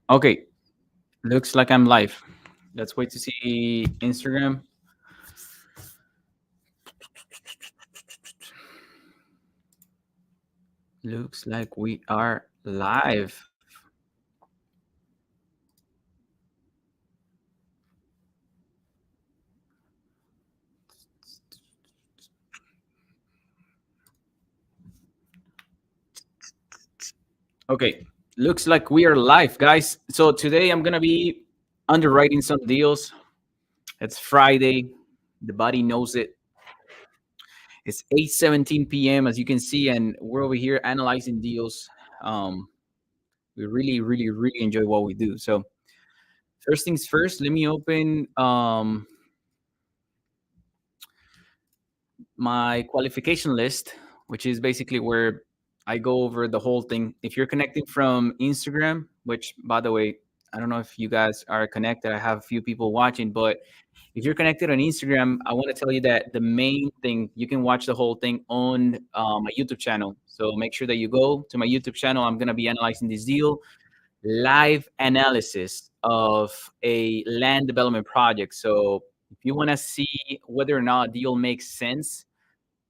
Okay, looks like I'm live. Let's wait to see Instagram. Looks like we are live. Okay, looks like we are live, guys. So today I'm gonna be underwriting some deals. It's Friday. The body knows it. It's 8:17 p.m. as you can see, and we're over here analyzing deals. Um, we really enjoy what we do. So first things first, let me open my qualification list, which is basically where I go over the whole thing. If you're connecting from Instagram, which by the way, I don't know if you guys are connected. I have a few people watching, but if you're connected on Instagram, I want to tell you that the main thing you can watch the whole thing on my YouTube channel. So make sure that you go to my YouTube channel. I'm gonna be analyzing this deal, live analysis of a land development project. So if you want to see whether or not a deal makes sense,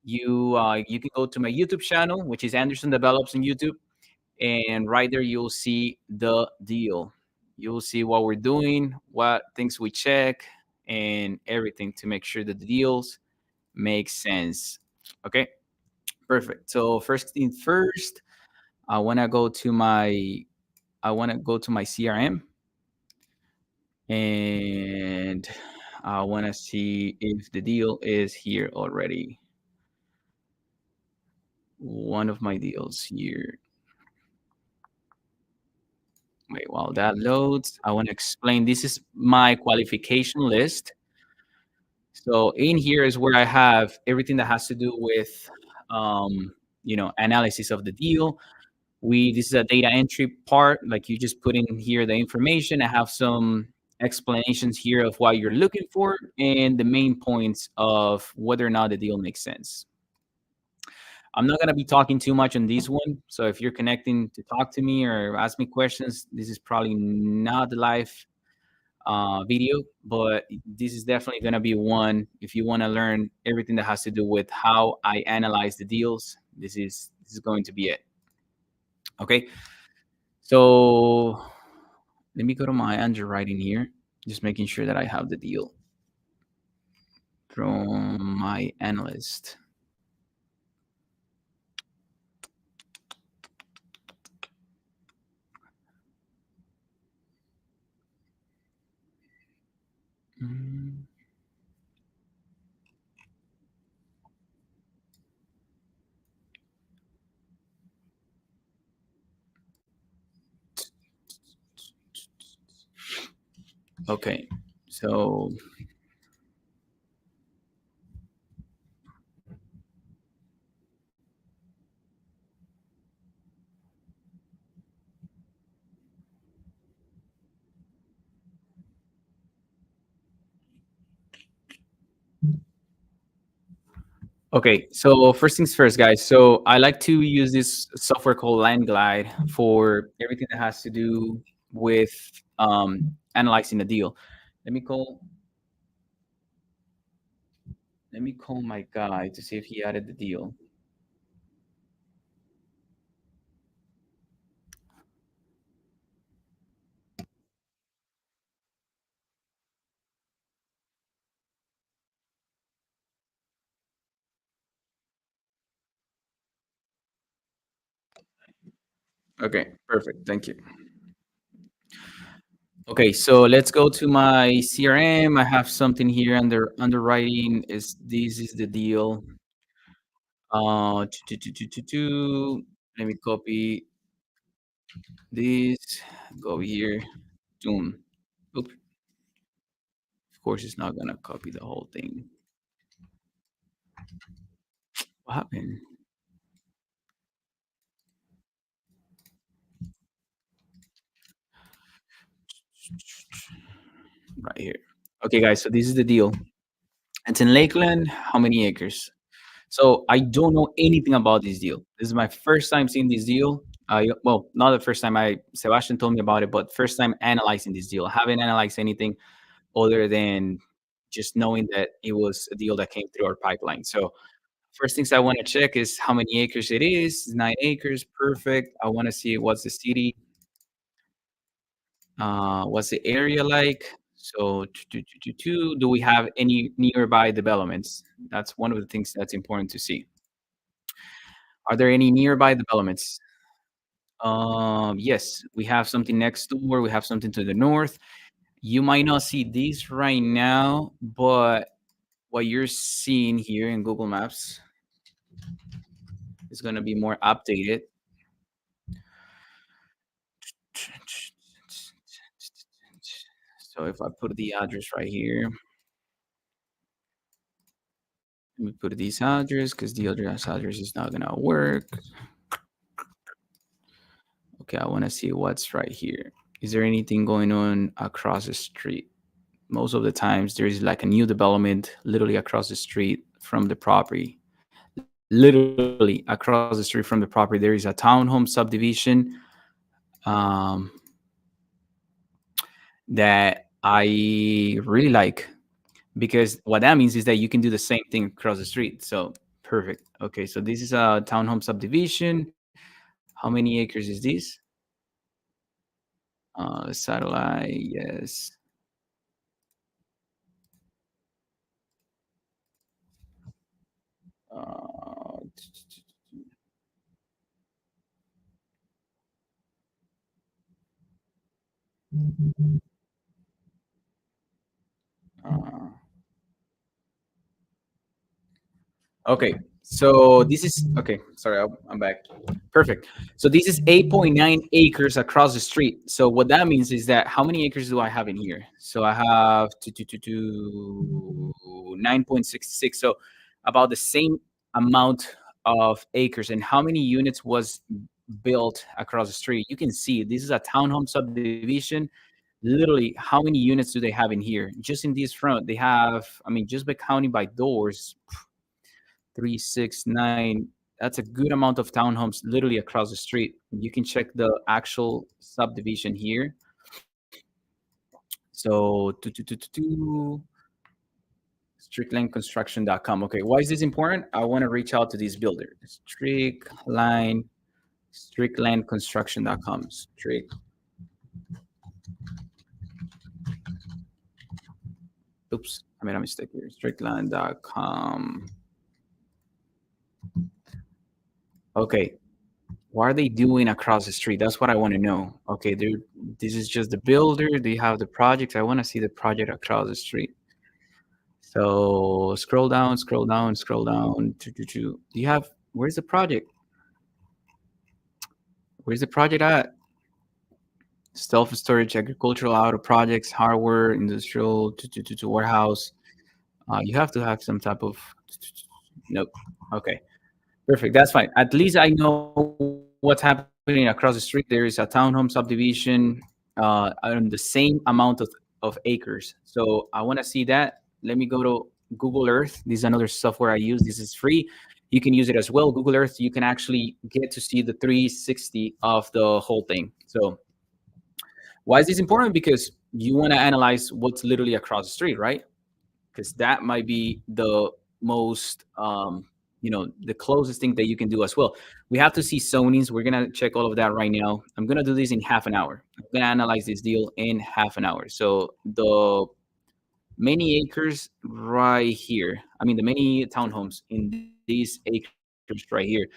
you can go to my YouTube channel, which is Anderson Develops on YouTube, and right there you'll see the deal. You'll see what we're doing, what things we check, and everything to make sure that the deals make sense. Okay, perfect. So first thing first, I want to go to my CRM, and I want to see if the deal is here already. One of my deals here. Wait, while that loads, I want to explain. This is my qualification list. So in here is where I have everything that has to do with, analysis of the deal. This is a data entry part. Like you just put in here the information. I have some explanations here of what you're looking for and the main points of whether or not the deal makes sense. I'm not going to be talking too much on this one. So if you're connecting to talk to me or ask me questions, this is probably not the live video, but this is definitely going to be one. If you want to learn everything that has to do with how I analyze the deals, this is going to be it. Okay. So let me go to my underwriting here, just making sure that I have the deal from my analyst. Mm. Okay, so okay, so first things first, guys. So I like to use this software called Landglide for everything that has to do with analyzing the deal. Let me call let me call my guy to see if he added the deal. Okay, perfect. Thank you. Okay, so let's go to my CRM. I have something here under underwriting. This is the deal? Let me copy this. Go over here. Boom. Oop. Of course, it's not gonna copy the whole thing. What happened? Right here. Okay, guys. So this is the deal. It's in Lakeland. How many acres? So I don't know anything about this deal. This is my first time seeing this deal. Well, not the first time. I Sebastian told me about it, but first time analyzing this deal. I haven't analyzed anything other than just knowing that it was a deal that came through our pipeline. So first things I want to check is how many acres it is. 9 acres, perfect. I want to see what's the city, what's the area like. So, do we have any nearby developments? That's one of the things that's important to see. Are there any nearby developments? Yes, we have something next door. We have something to the north. You might not see these right now, but what you're seeing here in Google Maps is going to be more updated. So if I put the address right here, let me put this address because the other address is not gonna work. Okay, I want to see what's right here. Is there anything going on across the street? Most of the times there is like a new development literally across the street from the property. Literally across the street from the property, there is a townhome subdivision um, that I really like because what that means is that you can do the same thing across the street. So perfect. Okay, so this is a townhome subdivision. How many acres is this? Satellite, yes. Uh, uh, Okay, so this is okay. Sorry, I'm back. Perfect. So this is 8.9 acres across the street. So what that means is that how many acres do I have in here? So I have 9.66. So about the same amount of acres. And how many units was built across the street? You can see this is a townhome subdivision. Literally, how many units do they have in here? Just in this front, they have. I mean, just by counting by doors, 369. That's a good amount of townhomes literally across the street. You can check the actual subdivision here. So, stricklineconstruction.com. Okay, why is this important? I want to reach out to this builder. Stricklineconstruction.com. Oops, I made a mistake here. Strickline.com. Okay, what are they doing across the street? That's what I want to know. Okay, this is just the builder. They have the project. I want to see the project across the street. So scroll down, scroll down, scroll down. Do you have, where's the project? Where's the project at? Self-storage, agricultural, auto projects, hardware, industrial, warehouse. You have to have some type of, nope. Okay. Perfect. That's fine. At least I know what's happening across the street. There is a townhome subdivision on the same amount of acres. So I want to see that. Let me go to Google Earth. This is another software I use. This is free. You can use it as well. Google Earth, you can actually get to see the 360 of the whole thing. So why is this important? Because you want to analyze what's literally across the street, right? Because that might be the most the closest thing that you can do as well. We have to see zonings. We're gonna check all of that right now. I'm gonna do this in half an hour. I'm gonna analyze this deal in half an hour. So the many acres right here, I mean the many townhomes in these acres right here.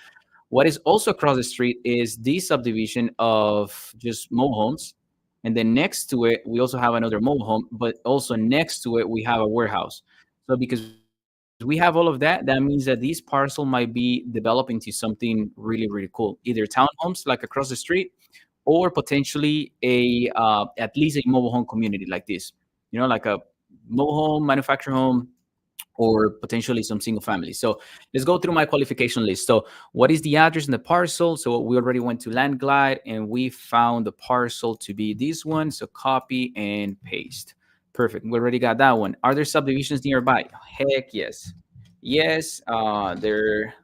What is also across the street is this subdivision of just mobile homes. And then next to it, we also have another mobile home, but also next to it, we have a warehouse. So because we have all of that, that means that this parcel might be developing to something really, really cool. Either townhomes like across the street, or potentially a at least a mobile home community like this. You know, like a mobile home, manufactured home, or potentially some single family. So let's go through my qualification list. So what is the address in the parcel? So we already went to LandGlide and we found the parcel to be this one. So copy and paste. Perfect. We already got that one. Are there subdivisions nearby? Heck yes. Yes, there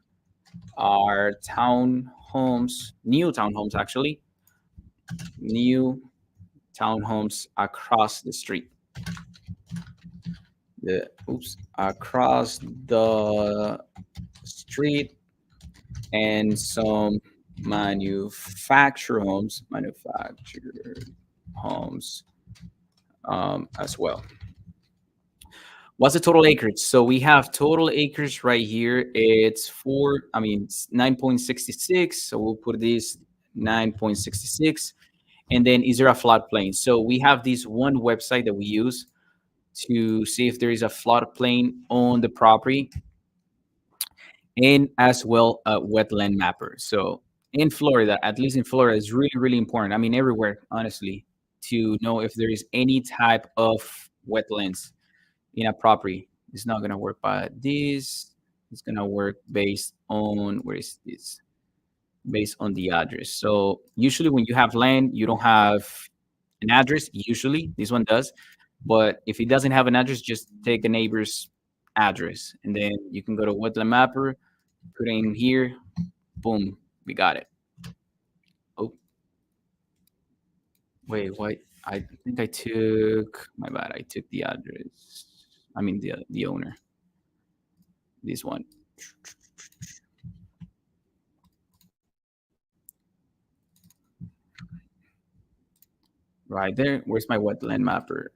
are town townhomes, new townhomes actually, new townhomes across the street. Across the street, and some manufactured homes as well. What's the total acreage? So we have total acres right here. It's 9.66. So we'll put this 9.66. And then is there a floodplain? So we have this one website that we use to see if there is a floodplain on the property, and as well a wetland mapper. So in Florida, at least in Florida, is really, really important. I mean, everywhere, honestly, to know if there is any type of wetlands in a property. It's not gonna work by this. It's gonna work based on, where is this? Based on the address. So usually when you have land, you don't have an address. Usually this one does, but if it doesn't have an address, just take a neighbor's address, and then you can go to wetland mapper, put it in here, boom, we got it. Oh, wait, what? I think I took, my bad. I took the address. I mean the owner. This one. Right there. Where's my wetland mapper?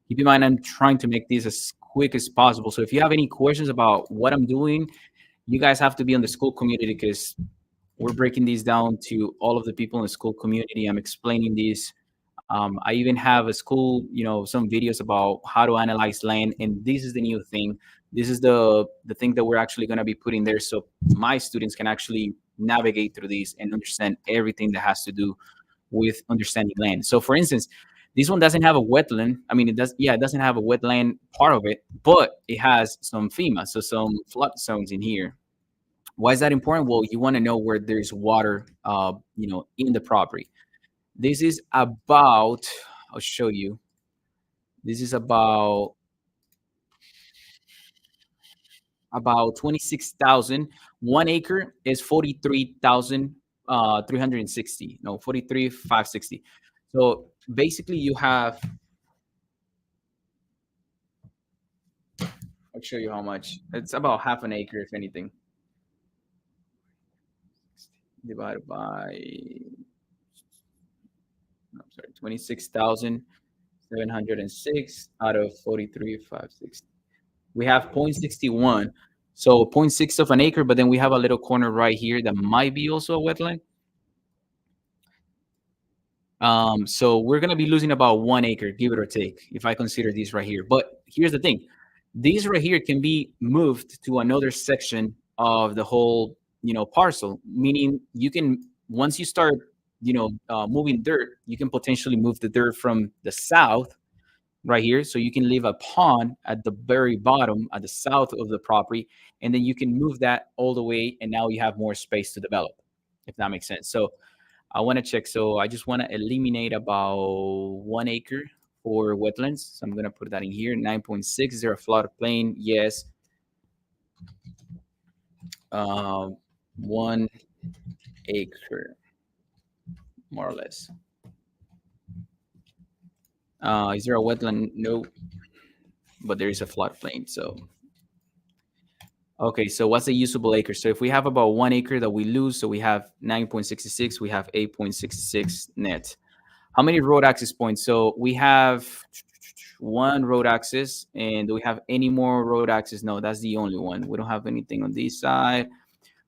Keep in mind, I'm trying to make this as quick as possible. So if you have any questions about what I'm doing, you guys have to be on the Skool community, because we're breaking these down to all of the people in the Skool community. I'm explaining this. I even have a Skool, some videos about how to analyze land, and this is the new thing. This is the thing that we're actually going to be putting there, so my students can actually navigate through these and understand everything that has to do with understanding land. So, for instance, this one doesn't have a wetland. I mean, it does. Yeah, it doesn't have a wetland part of it, but it has some FEMA, so some flood zones in here. Why is that important? Well, you want to know where there's water, in the property. This is about, I'll show you. This is about 26,000. 1 acre is 43,000, 360. No, 43,560. So basically you have, I'll show you how much. It's about half an acre, if anything. Divided by, I'm sorry, 26,706 out of 43,560. We have 0.61. So zero point 0.6 of an acre, but then we have a little corner right here that might be also a wetland. So we're going to be losing about 1 acre, give it or take, if I consider these right here. But here's the thing. These right here can be moved to another section of the whole, parcel, meaning you can, once you start, moving dirt, you can potentially move the dirt from the south right here. So you can leave a pond at the very bottom, at the south of the property, and then you can move that all the way, and now you have more space to develop, if that makes sense. So I want to check. So I just want to eliminate about 1 acre for wetlands. So I'm going to put that in here. 9.6. Is there a floodplain? Yes. 1 acre, more or less. Is there a wetland? No, but there is a floodplain. So, okay. So what's the usable acre? So if we have about 1 acre that we lose, so we have 9.66, we have 8.66 net. How many road access points? So we have one road access, and do we have any more road access? No, that's the only one. We don't have anything on this side.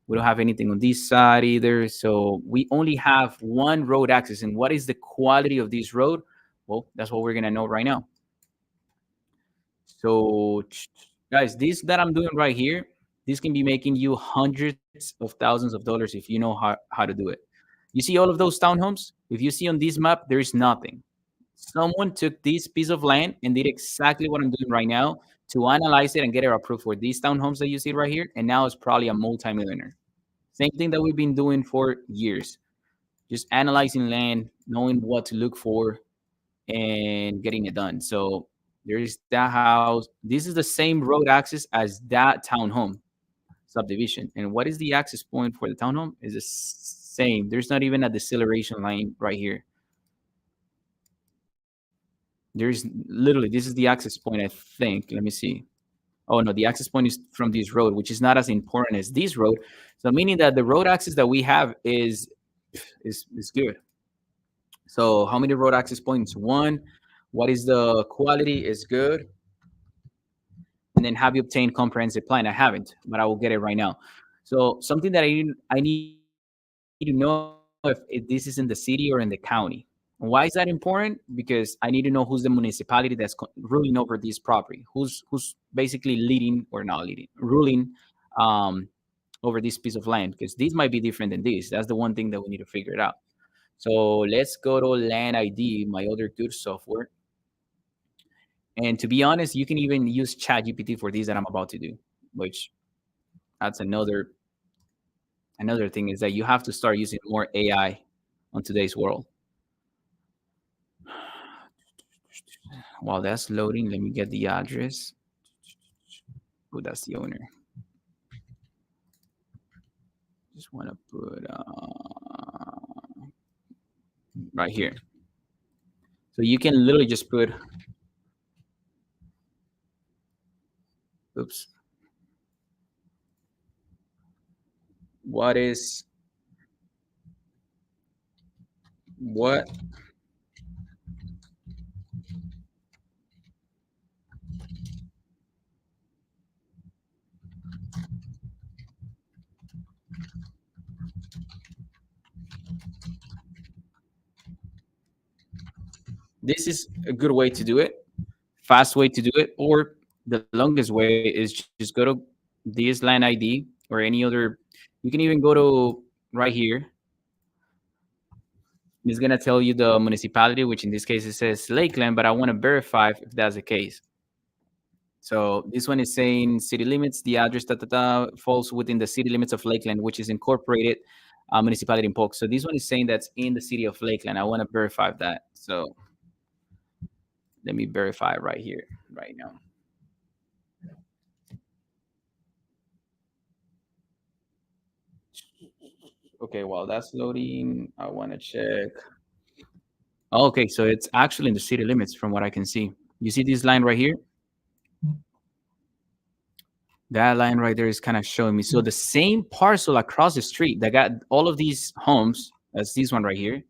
We don't have anything on this side either. So we only have one road access. And what is the quality of this road? Well, that's what we're going to know right now. So, guys, this that I'm doing right here, this can be making you hundreds of thousands of dollars if you know how to do it. You see all of those townhomes? If you see on this map, there is nothing. Someone took this piece of land and did exactly what I'm doing right now to analyze it and get it approved for these townhomes that you see right here. And now it's probably a multimillionaire. Same thing that we've been doing for years. Just analyzing land, knowing what to look for, and getting it done. So there is that house. This is the same road access as that townhome. subdivision. And what is the access point for the townhome? Is the same. There's not even a deceleration line right here. There's literally, this is the access point, I think. Let me see. Oh no, the access point is from this road, which is not as important as this road. So meaning that the road access that we have is good. So how many road access points? One. What is the quality? Is good. And then have you obtained comprehensive plan? I haven't, but I will get it right now. So something that I need to know if this is in the city or in the county. Why is that important? Because I need to know who's the municipality that's ruling over this property. Who's basically leading or not leading, ruling um, over this piece of land. Because this might be different than this. That's the one thing that we need to figure it out. So let's go to Land ID, my other good software. And to be honest, you can even use ChatGPT for these that I'm about to do, which that's another thing is that you have to start using more AI on today's world. While that's loading, let me get the address. Oh, that's the owner. Just want to put right here. So you can literally just put, oops. What this is a good way to do it, fast way to do it, or the longest way is just go to this Land ID or any other. You can even go to right here. It's gonna tell you the municipality, which in this case it says Lakeland, but I want to verify if that's the case. So this one is saying city limits. The address falls within the city limits of Lakeland, which is incorporated municipality in Polk. So this one is saying that's in the city of Lakeland. I want to verify that. So let me verify right here, right now. Okay, while that's loading, I want to check. Oh, okay, so it's actually in the city limits from what I can see. You see this line right here? That line right there is kind of showing me. So the same parcel across the street that got all of these homes, as this one right here.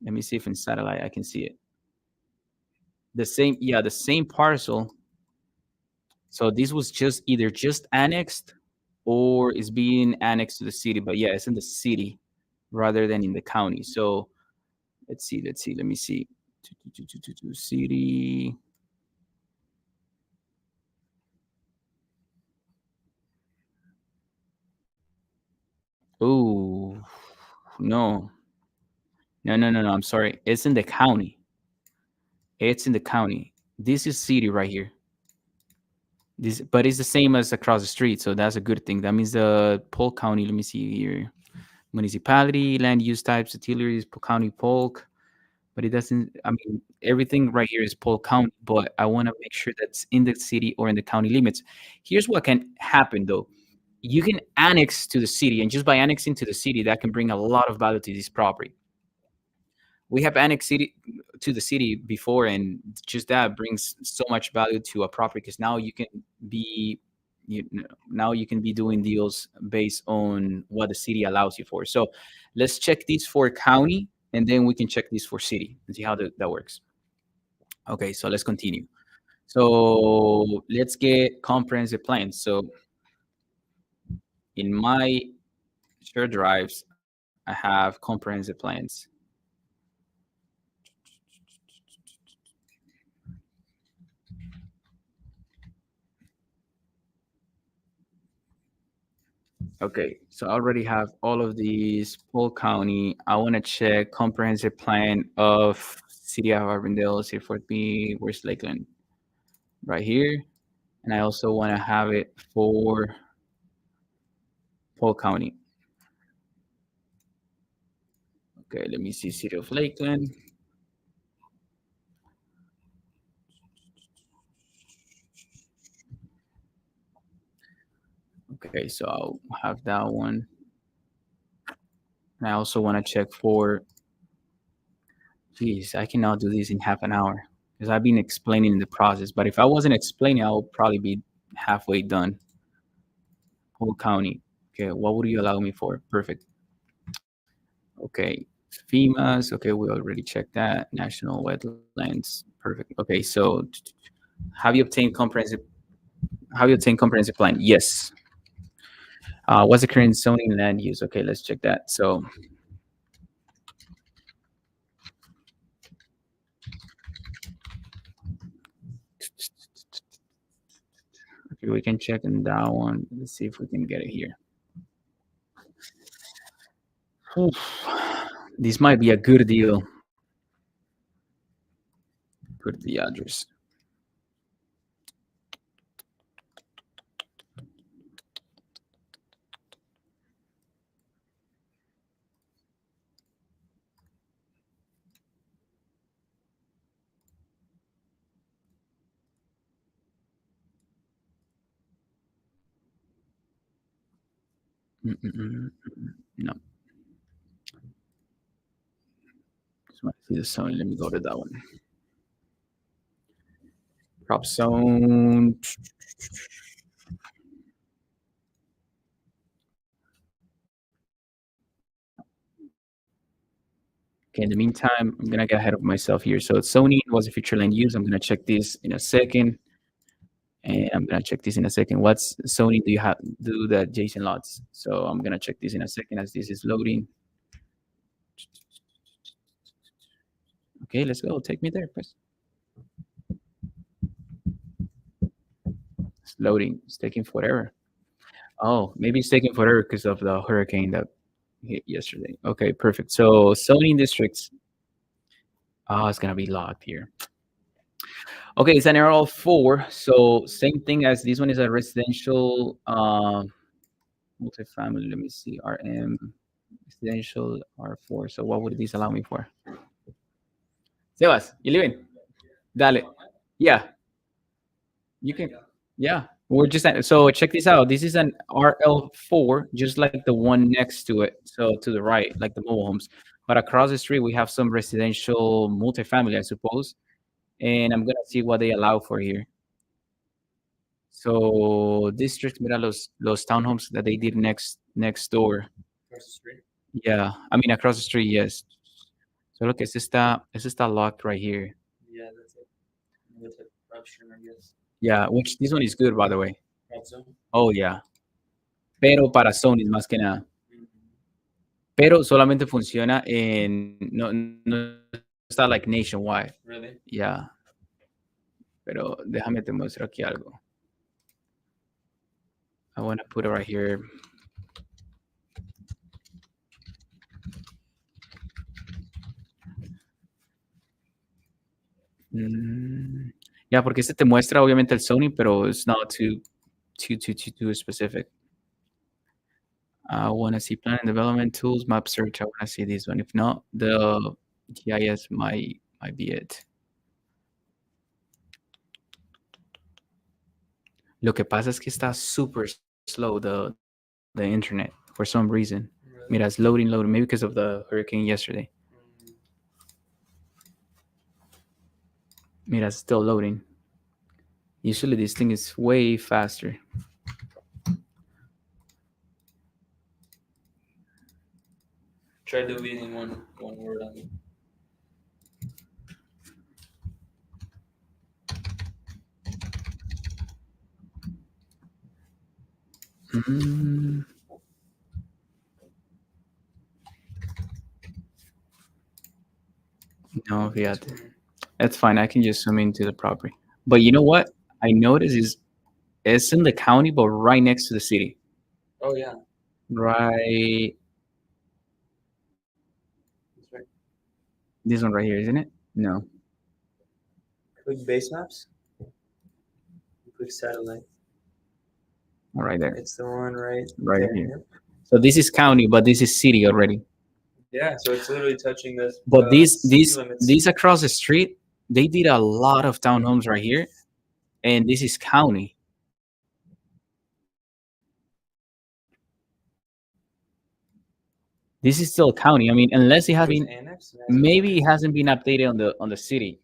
Let me see if in satellite I can see it. The same, yeah, the same parcel. So this was just either just annexed or is being annexed to the city. But yeah, it's in the city rather than in the county. So let's see. Let me see. City. Oh, no. No. I'm sorry. It's in the county. It's in the county. This is city right here. This, but it's the same as across the street, so that's a good thing. That means the Polk County. Let me see here. Municipality, land use types, utilities, Polk County, Polk. But it doesn't. I mean, everything right here is Polk County, but I want to make sure that's in the city or in the county limits. Here's what can happen though. You can annex to the city, and just by annexing to the city, that can bring a lot of value to this property. We have annexed city to the city before, and just that brings so much value to a property because now you can be now you can be doing deals based on what the city allows you for. So let's check these for county, and then we can check these for city and see how that works. Okay, so let's continue. So let's get comprehensive plans. So in my share drives, I have comprehensive plans. Okay, so I already have all of these. Polk County. I want to check comprehensive plan of City of Auburndale, see for me, where's Lakeland? Right here. And I also want to have it for Polk County. Okay, let me see City of Lakeland. Okay, so I'll have that one. And I also want to check for. Geez, I cannot do this in half an hour because I've been explaining the process. But if I wasn't explaining, I'll probably be halfway done. Whole county. Okay, what would you allow me for? Perfect. Okay, FEMA's. Okay, we already checked that. National wetlands. Perfect. Okay, so have you obtained comprehensive? Have you obtained comprehensive plan? Yes. What's the current zoning land use? Okay, let's check that. So okay, we can check in that one. Let's see if we can get it here. Oof. This might be a good deal. Put the address. No. Just want to see the zone. Let me go to that one. Prop zone. Okay, in the meantime, I'm gonna get ahead of myself here. So zoning was a future land use. I'm gonna check this in a second. And I'm gonna check this in a second. What's zoning do you have do the adjacent lots? So I'm gonna check this in a second as this is loading. Okay, let's go. Take me there, please. It's loading. It's taking forever. Oh, maybe it's taking forever because of the hurricane that hit yesterday. Okay, perfect. So zoning districts. Oh, it's gonna be locked here. Okay, it's an RL4. So same thing as this one is a residential multifamily. Let me see. RM residential R4. So what would this allow me for? Sebas, you leaving? Dale. Yeah, you can. Yeah, we're just so check this out. This is an RL4, just like the one next to it. So to the right, like the mobile homes. But across the street, we have some residential multifamily, I suppose. And I'm gonna see what they allow for here. So district, mira los townhomes that they did next door. Across the street. Yeah, I mean across the street, yes. So look, ese está locked right here. Yeah, that's it. That's a corruption, I guess. Yeah, which this one is good, by the way. Prop zone. Oh, yeah. Pero para Sony más que nada. Mhm. Pero solamente funciona en, no está like nationwide. Really? Yeah. Pero déjame te muestro aquí algo. I want to put it right here. Ya, porque este te muestra obviamente el Sony, pero it's not too specific. I want to see plan and development tools, map search. I want to see this one. If not, the GIS might be it. Lo que pasa es que está super slow the internet for some reason. Really? Mira, it's loading, maybe because of the hurricane yesterday. Mhm. Mira, it's still loading. Usually this thing is way faster. Try deleting one word on it. Mm. No, fíjate. That's fine. I can just zoom into the property. But you know what? I noticed is it's in the county, but right next to the city. Oh yeah. Right. That's right. This one right here, isn't it? No. Click base maps. Click satellite. Right there. It's the one right Right there. here. Yep. So this is county, but this is city already. Yeah, so it's literally touching this. But city limits. these across the street, they did a lot of townhomes right here, and this is county. This is still county. I mean, unless it has There's been, annex. maybe it hasn't been updated on the city,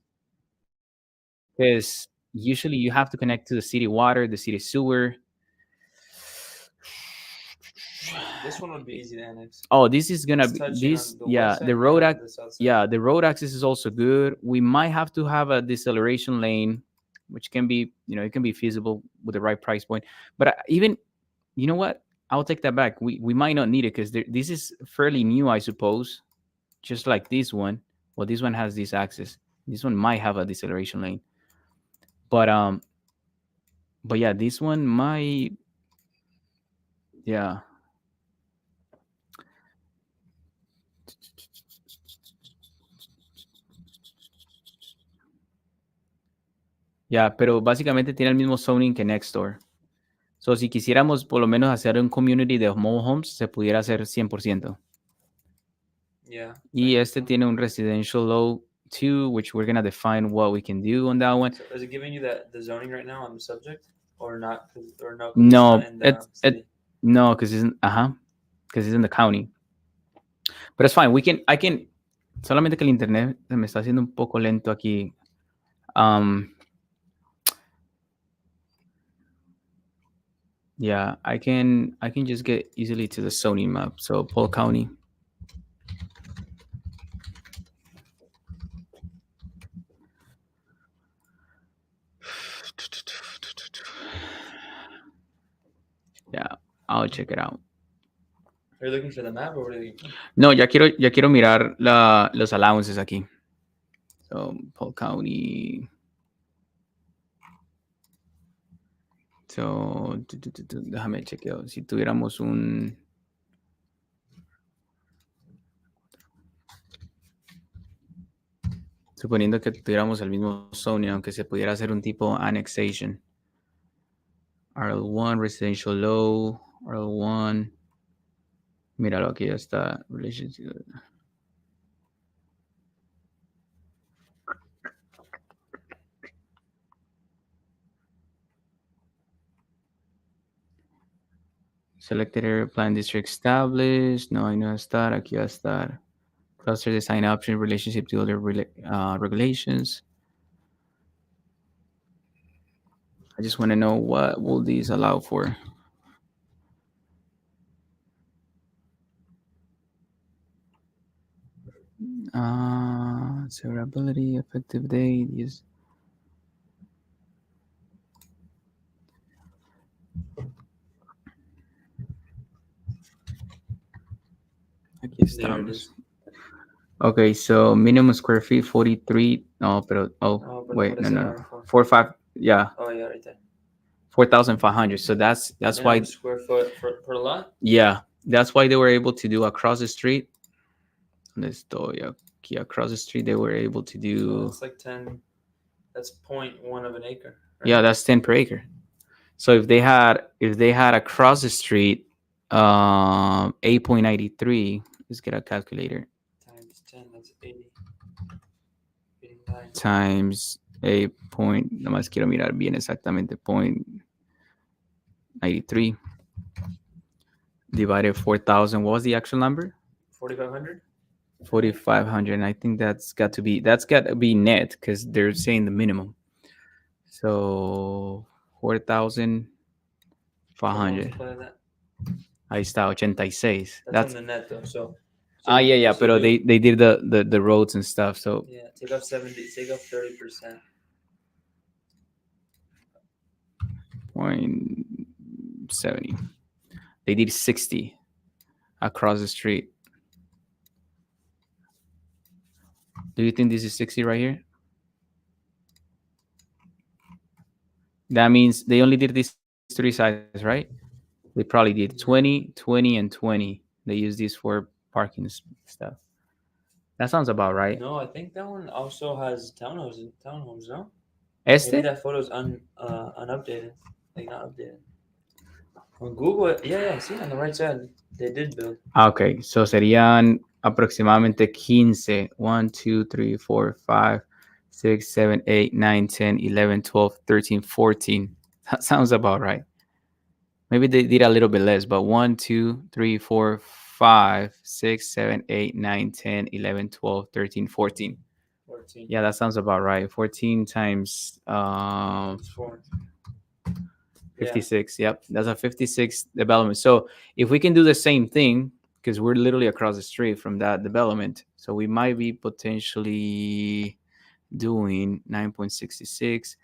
because usually you have to connect to the city water, the city sewer. This one would be easy to annex. Oh, this is gonna It's be touching this. on the Yeah, west side the road and the south side. yeah, the road access is also good. We might have to have a deceleration lane, which can be, it can be feasible with the right price point. But even, you know what? I'll take that back. We might not need it because this is fairly new, I suppose. Just like this one. Well, this one has this access. This one might have a deceleration lane. But yeah, this one might, yeah. Ya, pero básicamente tiene el mismo zoning que Nextdoor. So, si quisiéramos por lo menos hacer un community de mobile homes, se pudiera hacer 100%. Yeah. Y este tiene un residential low too, which we're going to define what we can do on that one. So is it giving you the zoning right now on the subject or not? Or no? 'Cause No, it's not in the city? no, because it's in the county. But it's fine. Solamente que el internet se me está haciendo un poco lento aquí. Yeah, I can just get easily to the Sony map. So Polk County. Yeah, I'll check it out. Are you looking for the map or what are you looking for? No, ya quiero mirar los allowances aquí. So Polk County. So déjame chequeo. Si tuviéramos un suponiendo que tuviéramos el mismo zoning, aunque se pudiera hacer un tipo annexation. RL1, residential low, RL1. Míralo, aquí ya está. Relationship. Selected area plan district established. No, ahí no va a estar. Aquí va a estar. Cluster design option relationship to other regulations. I just want to know what will these allow for. Severability, effective date, yes. Aquí estamos. Okay, so minimum square feet 43. No, pero wait, no. 4-5. Yeah. Oh yeah, right there. 4,500. So that's why square foot per lot. Yeah, that's why they were able to do across the street. Across the street they were able to do. So it's like 10. That's 0.1 of an acre. Right? Yeah, that's 10 per acre. So if they had across the street 8.93, let's get a calculator. Times 10, that's 80. 89. Times 8 point, nomás quiero mirar bien exactamente, 0.93 divided 4,000. What was the actual number? 4,500. 4,500. And I think that's got to be net because they're saying the minimum. So 4,500. Ahí está, 86. That's on the net though. So yeah, pero they did the roads and stuff. So yeah, take off 70, take off 30%. 0.70. They did 60 across the street. Do you think this is 60 right here? That means they only did these three sizes, right? They probably did 20, 20, and 20. They use these for parking stuff. That sounds about right. No, I think that one also has townhomes, no? Este? Maybe that photo's unupdated. Like not updated. On Google, yeah, see on the right side, they did build. Okay, so serían aproximadamente 15. 1, 2, 3, 4, 5, 6, 7, 8, 9, 10, 11, 12, 13, 14. That sounds about right. Maybe they did a little bit less, but 1, 2, 3, 4, 5, 6, 7, 8, 9, 10, 11, 12, 13, 14. 14. Yeah, that sounds about right. 14 times It's 4. 56. Yep, that's a 56 development. So if we can do the same thing, because we're literally across the street from that development, so we might be potentially doing 9.66.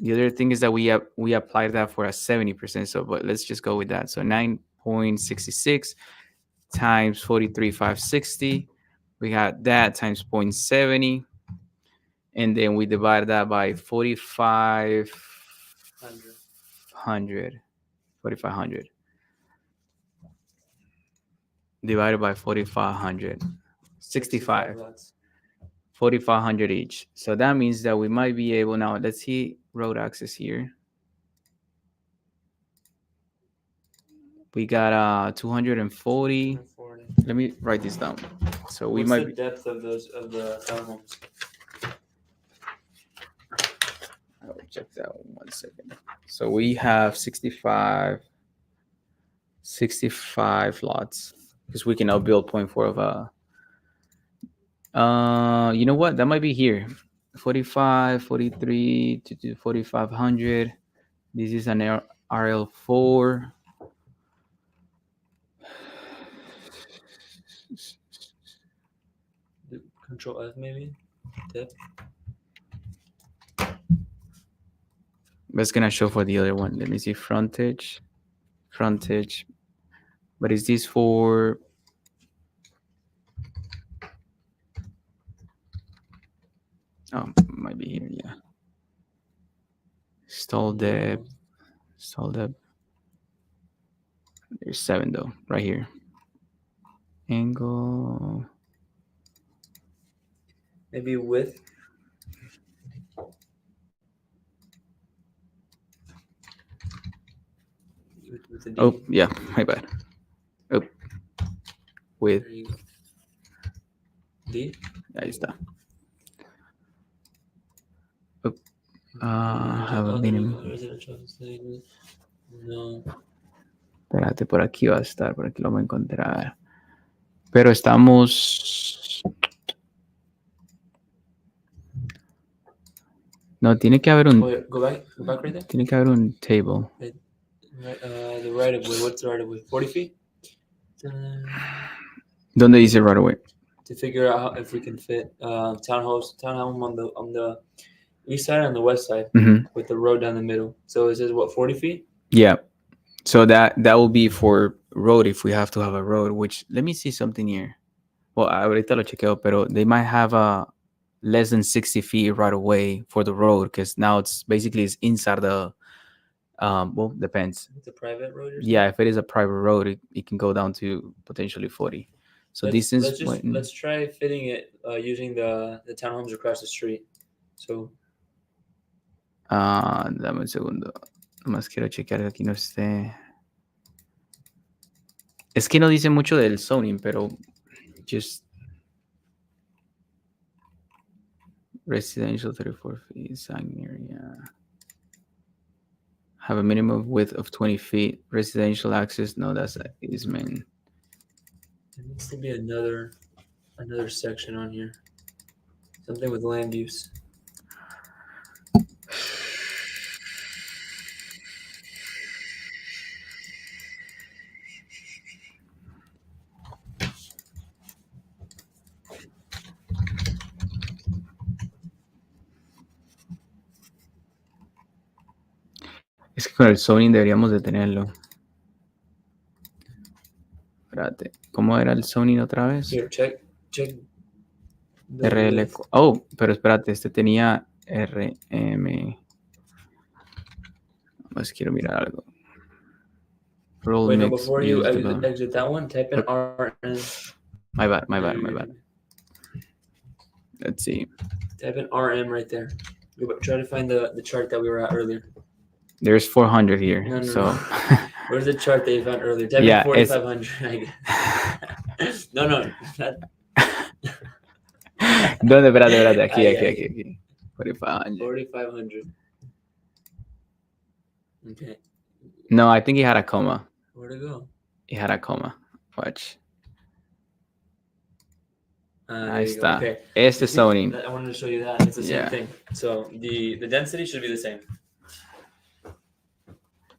The other thing is that we applied that for a 70%. So, but let's just go with that. So 9.66 times 43,560. We got that times 0.70. And then we divide that by 4,500. 4,500. Divided by 4,500. 65. 4,500 each. So that means that we might be able now. Let's see road access here. We got 240. Let me write this down. So we What's might the depth of those of the townhomes? I'll check that 1 second. So we have 65 lots because we can now build 0.4 of you know what? That might be here. 45, 43 to 4,500. This is an RL4. Control F maybe. Depth. That's gonna show for the other one. Let me see frontage. But is this for? Oh, might be here. Yeah. Stall depth. There's 7 though, right here. Angle. Maybe width. With a D. Oh yeah, my bad. Oh, with There you go. D. ahí está. Have a minimum. No. Espérate, por aquí va a estar, por aquí lo voy a encontrar. Pero estamos. No, tiene que haber un. Wait, go back right there. Tiene que haber un table. The right of way. What's the right of way? 40 feet. ¿Dónde dice right away? To figure out if we can fit townhome on the east side and the west side with the road down the middle. So it says what, 40 feet? Yeah. So that will be for road if we have to have a road. Which let me see something here. Well, ahorita lo chequeo, pero they might have a less than 60 feet right away for the road because now it's inside the. Well, depends. It's a private road. Yeah, if it is a private road, it can go down to potentially 40. So let's try fitting it using the townhomes across the street. So. Dame un segundo. Nomás quiero chequear que aquí no esté. Es que no dice mucho del zoning, pero just residential 34 feet, sign area. Have a minimum width of 20 feet. Residential access, no, that's easement. There needs to be another section on here. Something with land use. Es que con el zoning deberíamos de tenerlo. Espérate, ¿cómo era el zoning otra vez? Here, check. RL. Oh, pero espérate, este tenía RM. Más quiero mirar algo. Wait, no, before you exit that one, type in RM. My bad. Let's see. Type in RM right there. Try to find the chart that we were at earlier. There's 400 here. No. So where's the chart that you found earlier? Type in 4,500. I guess. No. ¿Dónde? Espérate. Aquí. 4,500. 4,500. Okay. No, I think he had a comma. Where'd it go? It had a comma. Watch. There Ahí you go. está. Okay. Este zoning. I wanted to show you that. It's the same Yeah. thing. So the density should be the same.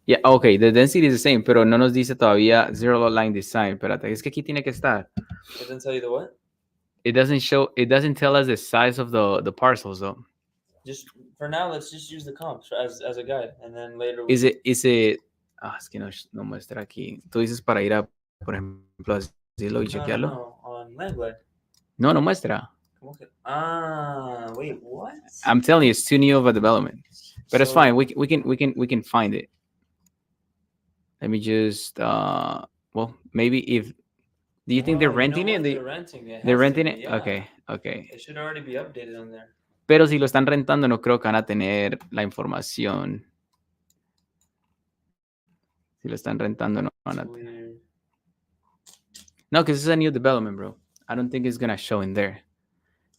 Yeah, okay, the density is the same, pero no nos dice todavía zero lot line design. Espérate, es que aquí tiene que estar. It doesn't tell you the what? It doesn't tell us the size of the parcels though. Just for now, let's just use the comps as a guide, and then later. Is it es que no muestra aquí. Tú dices para ir a, por ejemplo, asilo y chequearlo. No, on Landglide. No muestra. Wait, what? I'm telling you, it's too new of a development. But it's fine. We can find it. Let me just well, maybe if do you think they're renting it? They're renting it. They're renting it? Yeah. Okay. It should already be updated on there. Pero si lo están rentando, no creo que van a tener la información. Si lo están rentando, no van a tener. No, because it's a new development, bro. I don't think it's gonna show in there.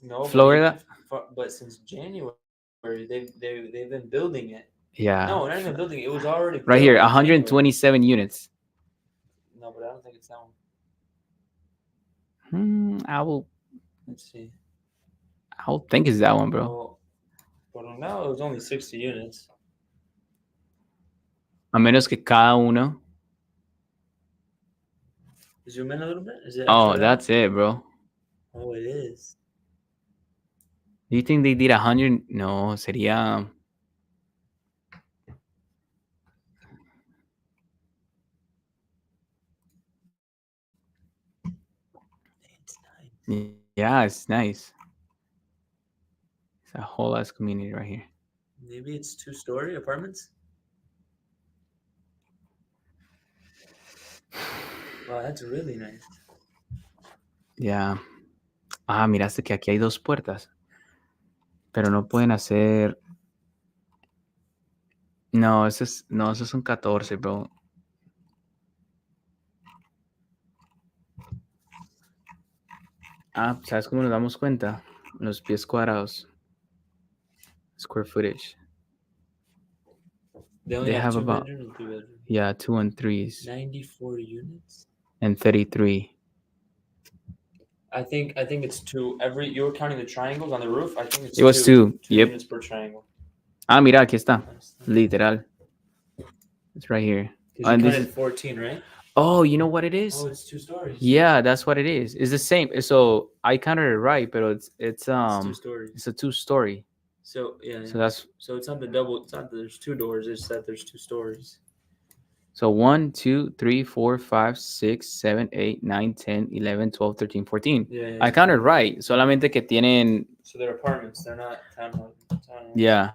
No, Florida. But since January, they've been building it. Yeah. No, not even building it. It was already right here, 127 units. No, but I don't think it's that one. I will. Let's see. I will think it's that one, bro. Well, now it was only 60 units. A menos que cada uno. Zoom in a little bit. Is it? Oh, that's it, bro. Oh, it is. Do you think they did 100? No, sería. It's nice. Yeah, it's nice. It's a whole ass community right here. Maybe it's 2-story apartments. Wow, that's really nice. Yeah. Miraste que aquí hay 2 puertas. Pero no pueden hacer. No, esos son 14, bro. ¿Sabes cómo nos damos cuenta? Los pies cuadrados. Square footage. They have about 2 bedrooms or 3 bedrooms? Yeah, 2 and 3s. 94 units? And 33. I think it's 2. You were counting the triangles on the roof. I think it's It was 2. Yep. Units per triangle. Mira, aquí está. Literal. It's right here. And this is 14, right? Oh, you know what it is? Oh, it's 2 stories. Yeah, that's what it is. It's the same. So I counted it right, but it's 2 stories. It's a 2-story. So yeah. So it's not the double. It's not that there's 2 doors. It's that there's 2 stories. So 1, 2, 3, 4, 5, 6, 7, 8, 9, 10, 11, 12, 13, 14. Yeah. I counted right. Solamente que tienen. So they're apartments. They're not townhomes. Yeah.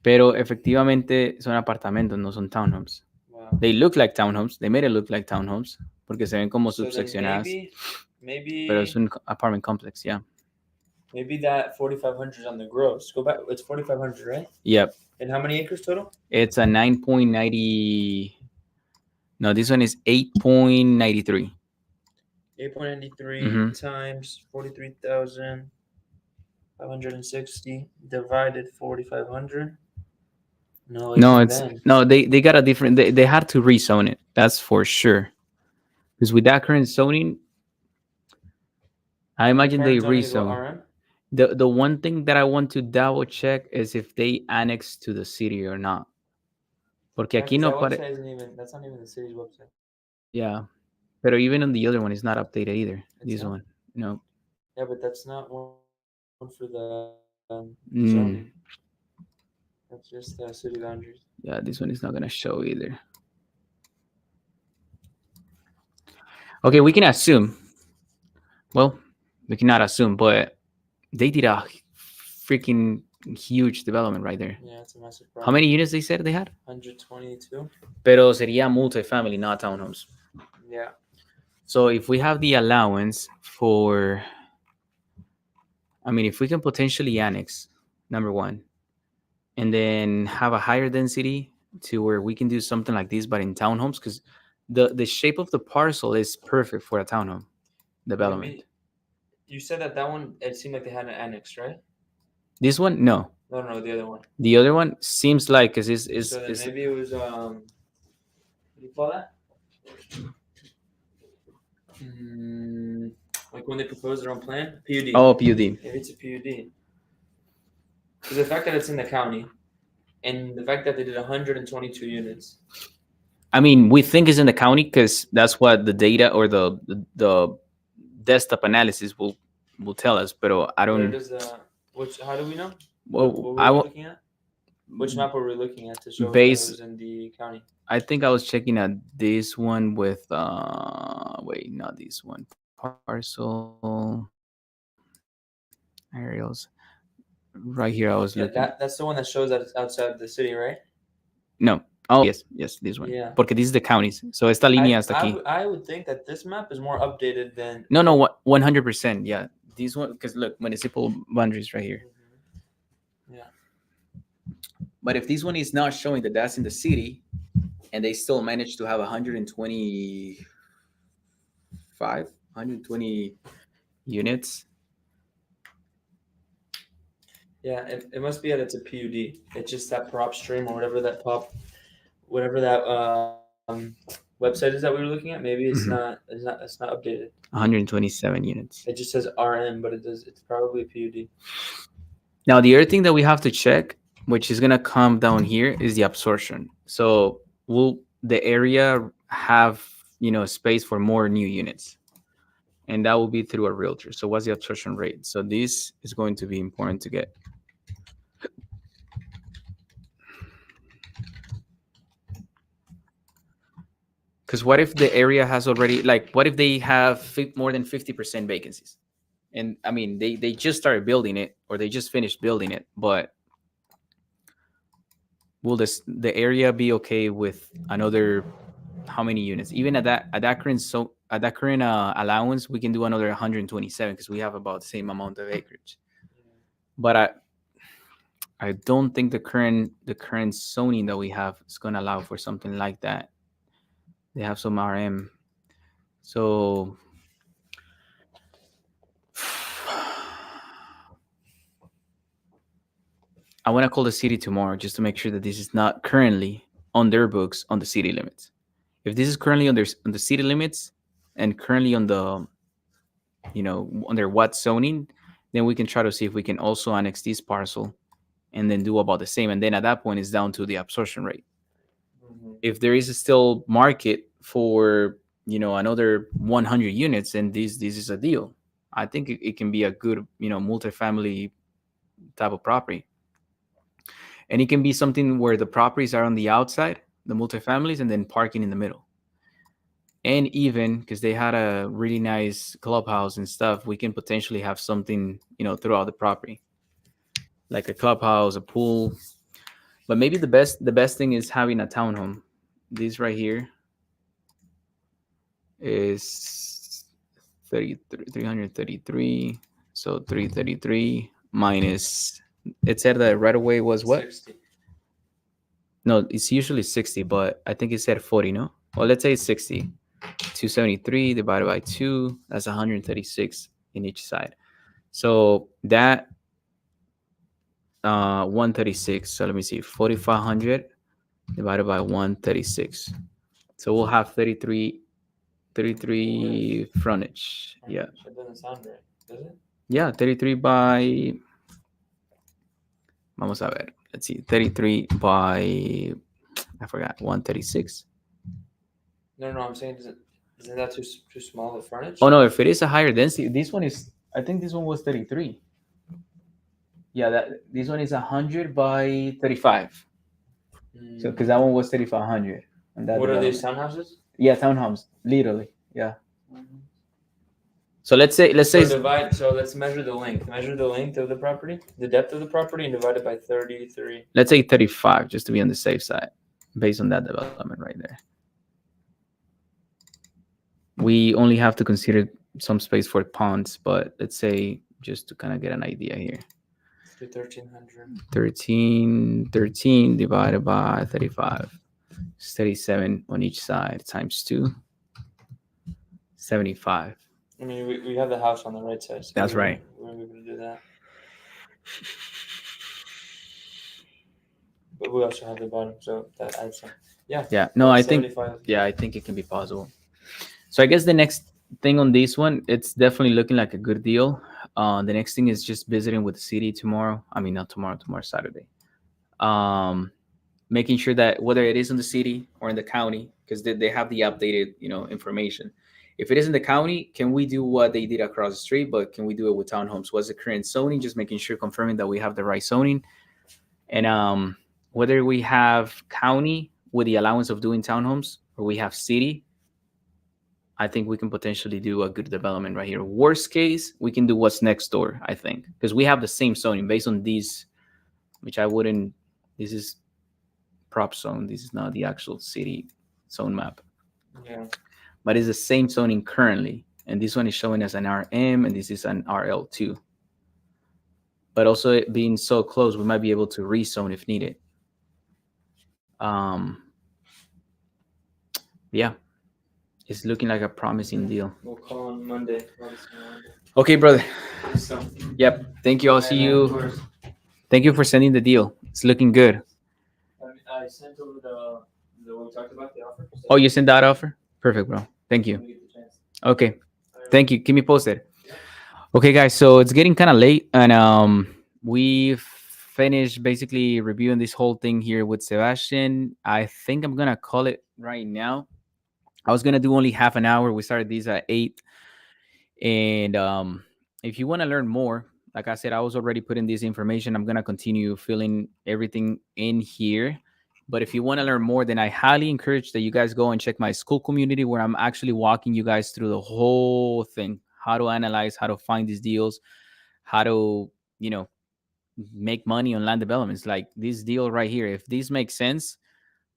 Pero efectivamente son apartamentos, no son townhomes. Wow. They look like townhomes. They made it look like townhomes porque se ven como subseccionadas. Maybe. Pero es un apartment complex, yeah. Maybe that 4,500 is on the gross. Go back. It's 4,500, right? Yep. And how many acres total? It's a 9.90. No, this one is 8.93. 8.93 times 43,560 divided 4,500. No, they got a different. They had to rezone it. That's for sure. Because with that current zoning, I imagine they rezone. The one thing that I want to double check is if they annex to the city or not. Porque aquí no parece. That's not even the city's website. Yeah, but even on the other one, it's not updated either. This one, no. Yeah, but that's not one for the zoning. That's just the city boundaries. Yeah, this one is not gonna show either. Okay, we can assume. Well, we cannot assume, but they did a freaking huge development right there. Yeah, it's a massive project. How many units they said they had? 122. Pero sería multifamily, not townhomes. Yeah. So if we have the allowance for, if we can potentially annex, number one, and then have a higher density to where we can do something like this, but in townhomes, because the shape of the parcel is perfect for a townhome development. Maybe. You said that one, it seemed like they had an annex, right? This one, no. No, the other one. The other one seems like, because maybe it was, what do you call that? Like when they propose their own plan, PUD. Oh, PUD. If it's a PUD, because the fact that it's in the county, and the fact that they did 122 units. I mean, we think it's in the county because that's what the data or the desktop analysis will tell us. But I don't. Where does which? How do we know? Well, what were we looking at? Which map were we looking at to show that it was in the county? I think I was checking at this one with wait, not this one. Parcel aerials. Right here, I was looking. That's the one that shows that it's outside the city, right? No. Oh, yes, this one. Yeah. Porque this is the counties. So esta línea hasta aquí. I would think that this map is more updated than. No, 100%. Yeah, this one, because look, municipal boundaries right here. Yeah. But if this one is not showing that that's in the city, and they still managed to have 120 units. Yeah, it must be that it's a PUD. It's just that prop stream or whatever that website is that we were looking at. Maybe it's not. It's not updated. 127 units. It just says RM, but it's probably a PUD. Now the other thing that we have to check, which is gonna come down here, is the absorption. So will the area have space for more new units? And that will be through a realtor. So what's the absorption rate? So this is going to be important to get. Because what if the area has already, what if they have more than 50% vacancies? And I mean, they just started building it, or they just finished building it, but will the area be okay with another, how many units? Even at that current allowance, we can do another 127 because we have about the same amount of acreage. But I don't think the current zoning that we have is going to allow for something like that. They have some RM. So I want to call the city tomorrow just to make sure that this is not currently on their books on the city limits. If this is currently on the city limits and currently on the, on their what zoning, then we can try to see if we can also annex this parcel and then do about the same. And then at that point, it's down to the absorption rate. If there is a still market for, another 100 units, then this is a deal. I think it can be a good, multifamily type of property. And it can be something where the properties are on the outside, the multifamilies, and then parking in the middle. And even because they had a really nice clubhouse and stuff, we can potentially have something, throughout the property, like a clubhouse, a pool. But maybe the best thing is having a townhome. This right here is 333. So 333 minus, it said that right away was what? 60. No, it's usually 60, but I think it said 40, no? Well, let's say it's 60. 273 divided by 2, that's 136 in each side. So that 136. So let me see, 4,500 divided by 136. So we'll have 33 frontage. Yeah. That doesn't sound right, does it? Yeah, 33 by. Vamos a ver. Let's see, 33 by. I forgot, 136. No, I'm saying isn't that too small of frontage? Oh no, if it is a higher density, this one is. I think this one was 33. Yeah, this one is 100 by 35. So because that one was 3,500. What are these, townhouses? Yeah, townhomes, literally. Yeah. So let's say. So let's measure the length. Measure the length of the property, the depth of the property, and divide it by 33. Let's say 35, just to be on the safe side, based on that development right there. We only have to consider some space for ponds, but let's say just to kind of get an idea here. 1,300. 13 divided by 35. 37 on each side times 2. 75. I mean, we have the house on the right side. So that's right. We're able to do that. But we also have the bottom, so that adds some. Yeah. Yeah. No, I 75. think. Yeah, I think it can be possible. So I guess the next thing on this one, it's definitely looking like a good deal. The next thing is just visiting with the city tomorrow. I mean, not tomorrow, tomorrow Saturday. Um, Making sure that whether it is in the city or in the county, because they have the updated, information. If it is in the county, can we do what they did across the street? But can we do it with townhomes? What's the current zoning? Just making sure, confirming that we have the right zoning, and whether we have county with the allowance of doing townhomes or we have city. I think we can potentially do a good development right here. Worst case, we can do what's next door, I think, because we have the same zoning based on these, which I wouldn't. This is prop zone. This is not the actual city zone map, Yeah. but it's the same zoning currently. And this one is showing as an RM, and this is an RL2. But also, it being so close, we might be able to rezone if needed. Yeah, it's looking like a promising deal. We'll call on Monday. Okay, brother. So, Yep. Thank you. I'll see of you. course, Thank you for sending the deal. It's looking good. I sent over the one we talked about, the offer. So Oh, you sent that offer? Perfect, bro. Thank you. when we get the chance. Okay. Thank you. Keep me posted. Okay, guys. So it's getting kind of late, and we've finished basically reviewing this whole thing here with Sebastian. I think I'm gonna call it right now. I was gonna do only half an hour. We started these at 8, and if you want to learn more, like I said, I was already putting this information. I'm gonna continue filling everything in here. But if you want to learn more, then I highly encourage that you guys go and check my school community, where I'm actually walking you guys through the whole thing, how to analyze, how to find these deals, how to, make money on land developments. Like this deal right here, if this makes sense,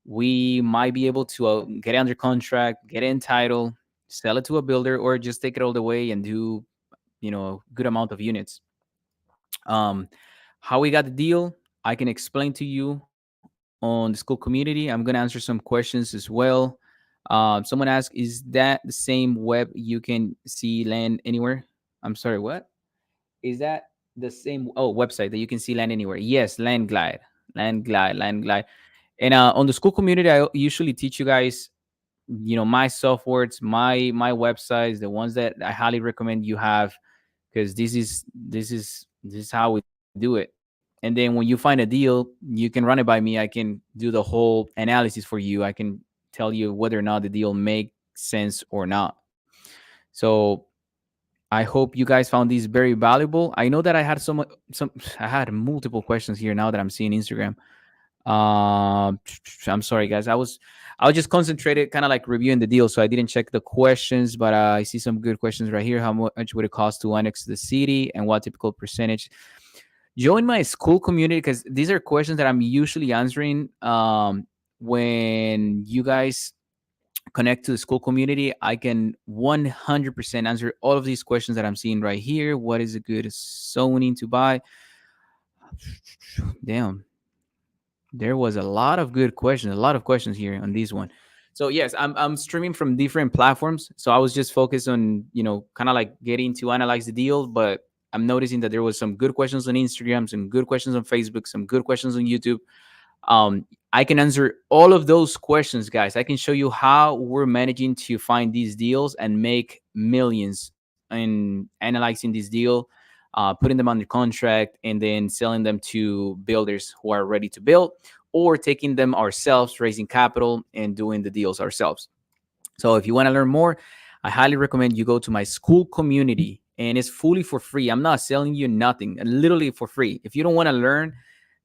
we might be able to get it under contract, get it in title, sell it to a builder, or just take it all the way and do, a good amount of units. How we got the deal, I can explain to you on the school community. I'm going to answer some questions as well. Someone asked, is that the same web you can see land anywhere? I'm sorry, what? Is that the same website that you can see land anywhere? Yes, Landglide. And on the school community, I usually teach you guys, my softwares, my websites, the ones that I highly recommend you have, because this is how we do it. And then when you find a deal, you can run it by me. I can do the whole analysis for you. I can tell you whether or not the deal makes sense or not. So I hope you guys found these very valuable. I know that I had some I had multiple questions here now that I'm seeing Instagram. I'm sorry, guys. I was just concentrated, kind of like reviewing the deal, so I didn't check the questions. But I see some good questions right here. How much would it cost to annex the city, and what typical percentage? Join my school community, because these are questions that I'm usually answering. When you guys connect to the school community, I can 100% answer all of these questions that I'm seeing right here. What is a good zoning to buy? Damn, there was a lot of good questions, a lot of questions here on this one. So yes, I'm streaming from different platforms. So I was just focused on, kind of like getting to analyze the deal, but I'm noticing that there was some good questions on Instagram, some good questions on Facebook, some good questions on YouTube. I can answer all of those questions, guys. I can show you how we're managing to find these deals and make millions in analyzing this deal, putting them under contract, and then selling them to builders who are ready to build, or taking them ourselves, raising capital and doing the deals ourselves. So if you want to learn more, I highly recommend you go to my school community, and it's fully for free. I'm not selling you nothing, literally for free. If you don't want to learn,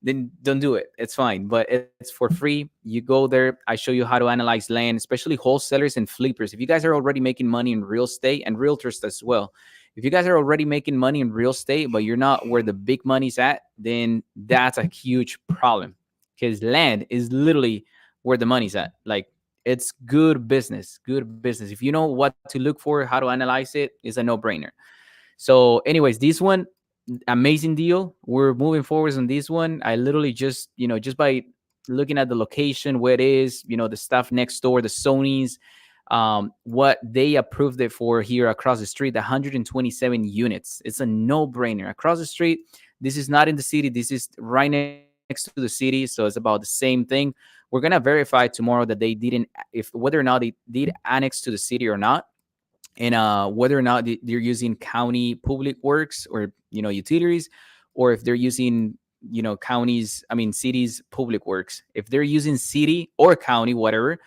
then don't do it. It's fine, but it's for free. You go there. I show you how to analyze land, especially wholesalers and flippers. If you guys are already making money in real estate, and realtors as well, if you guys are already making money in real estate, but you're not where the big money's at, then that's a huge problem, because land is literally where the money's at. Like, it's good business, good business. If you know what to look for, how to analyze it, it's a no-brainer. So anyways, this one, amazing deal. We're moving forwards on this one. I literally just by looking at the location, where it is, the stuff next door, the Sony's, what they approved it for here across the street, 127 units. It's a no-brainer. Across the street, this is not in the city. This is right next to the city, so it's about the same thing. We're gonna verify tomorrow that they didn't, if whether or not they did annex to the city or not. and whether or not they're using county public works or utilities, or if they're using counties, I mean cities public works. If they're using city or county, whatever,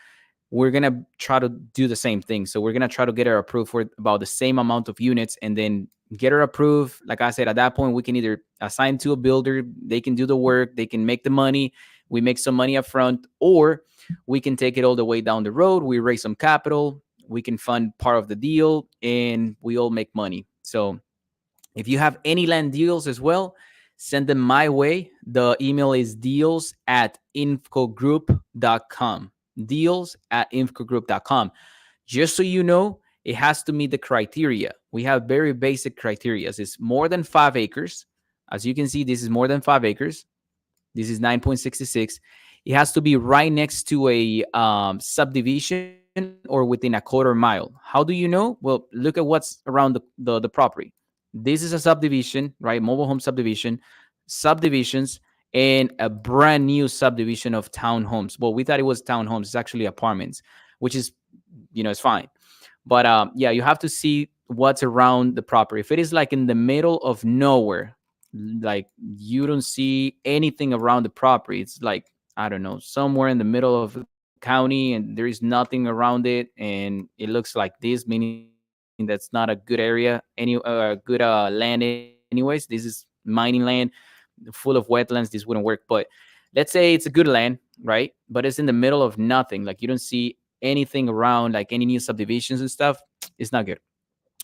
we're gonna try to do the same thing. So we're gonna try to get her approved for about the same amount of units, and then get her approved. Like I said, at that point, we can either assign to a builder, they can do the work, they can make the money, we make some money up front, or we can take it all the way down the road. We raise some capital, we can fund part of the deal, and we all make money. So if you have any land deals as well, send them my way. The email is deals@infcogroup.com. Deals@infcogroup.com. Just so you know, it has to meet the criteria. We have very basic criteria. It's more than 5 acres. As you can see, this is more than 5 acres. This is 9.66. It has to be right next to a subdivision or within a quarter mile. How do you know? Well, look at what's around the property. This is a subdivision, right? Mobile home subdivision, subdivisions, and a brand new subdivision of townhomes. Well, we thought it was townhomes. It's actually apartments, which is, it's fine. But yeah, you have to see what's around the property. If it is like in the middle of nowhere, like you don't see anything around the property, it's like, I don't know, somewhere in the middle of the county and there is nothing around it, and it looks like this, meaning that's not a good area, good land anyways. This is mining land full of wetlands. This wouldn't work. But let's say it's a good land, right? But it's in the middle of nothing. Like you don't see anything around, like any new subdivisions and stuff. It's not good.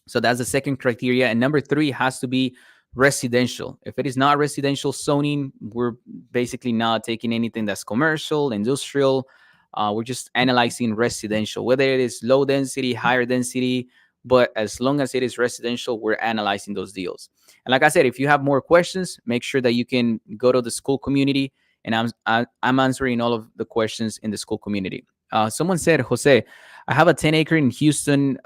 So that's the second criteria. And number three has to be residential. If it is not residential zoning, we're basically not taking anything that's commercial, industrial. We're just analyzing residential, whether it is low density, higher density. But as long as it is residential, we're analyzing those deals. And like I said, if you have more questions, make sure that you can go to the school community, and I'm answering all of the questions in the school community. Someone said, Jose, I have a 10-acre in Houston,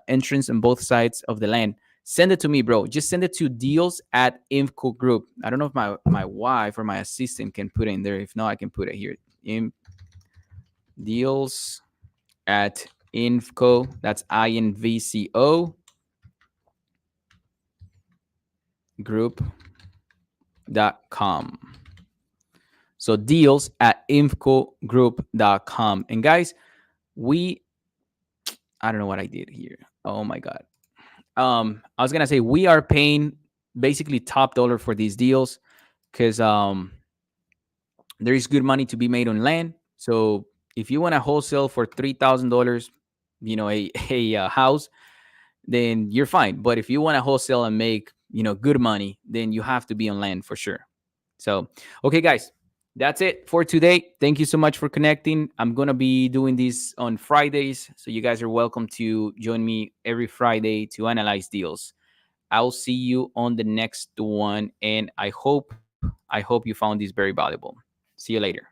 entrance on both sides of the land. Send it to me, bro. Just send it to deals@infco group. I don't know if my wife or my assistant can put it in there. If not, I can put it here. Deals@infco. That's INVCO group.com. So deals@infcogroup.com. And guys, I don't know what I did here. Oh my God. I was gonna say we are paying basically top dollar for these deals because there is good money to be made on land. So if you want to wholesale for $3,000, a house, then you're fine. But if you want to wholesale and make good money, then you have to be on land for sure. So okay, guys, that's it for today. Thank you so much for connecting. I'm going to be doing this on Fridays. So you guys are welcome to join me every Friday to analyze deals. I'll see you on the next one. And I hope you found this very valuable. See you later.